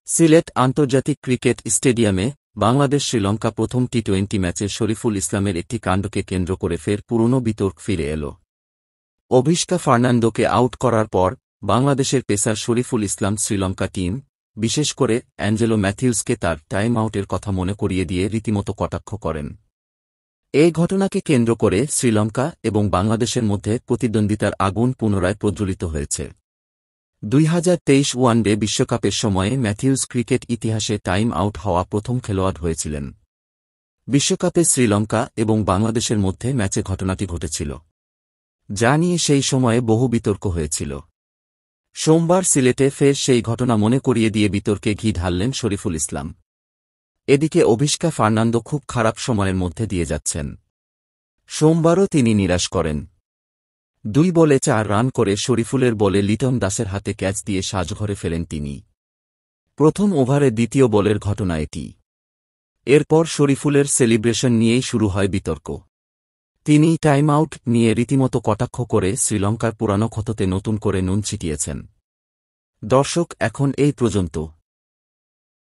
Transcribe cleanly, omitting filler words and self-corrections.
সিলেট আন্তর্জাতিক ক্রিকেট স্টেডিয়ামে বাংলাদেশ শ্রীলঙ্কা প্রথম টি-20 ম্যাচে শরীফুল ইসলামের একটি কাণ্ডকে কেন্দ্র করে ফের পুরনো বিতর্ক ফিরে এল। অভিষেক ফার্নান্দোকে আউট করার পর বাংলাদেশের পেসার শরীফুল ইসলাম শ্রীলঙ্কা টিম, বিশেষ করে অ্যাঞ্জেলো ম্যাথিউসকে তার টাইম আউটের কথা মনে করিয়ে দিয়ে রীতিমতো কটাক্ষ করেন। এই ঘটনাকে কেন্দ্র করে শ্রীলঙ্কা এবং বাংলাদেশের মধ্যে প্রতিদ্বন্দ্বিতার আগুন পুনরায় প্রজ্বলিত হয়েছে। 2023 ওয়ানডে বিশ্বকাপের সময়ে ম্যাথিউস ক্রিকেট ইতিহাসে টাইম আউট হওয়া প্রথম খেলোয়াড় হয়েছিলেন। বিশ্বকাপে শ্রীলঙ্কা এবং বাংলাদেশের মধ্যে ম্যাচে ঘটনাটি ঘটেছিল, যা নিয়ে সেই সময়ে বহু বিতর্ক হয়েছিল। সোমবার সিলেটে ফের সেই ঘটনা মনে করিয়ে দিয়ে বিতর্কে ঘি ঢাললেন শরীফুল ইসলাম। এদিকে অভিষেক ফার্নান্দো খুব খারাপ সময়ের মধ্যে দিয়ে যাচ্ছেন। সোমবারও তিনি নিরাশ করেন। 2 বলে 4 রান করে শরীফুলের বলে লিটন দাসের হাতে ক্যাচ দিয়ে সাজঘরে ফেলেন তিনি। প্রথম ওভারে দ্বিতীয় বলের ঘটনা এটি। এরপর শরীফুলের সেলিব্রেশন নিয়েই শুরু হয় বিতর্ক। তিনি টাইম আউট নিয়ে রীতিমতো কটাক্ষ করে শ্রীলঙ্কার পুরানো ক্ষততে নতুন করে নুন ছিটিয়েছেন। দর্শক, এখন এই পর্যন্ত।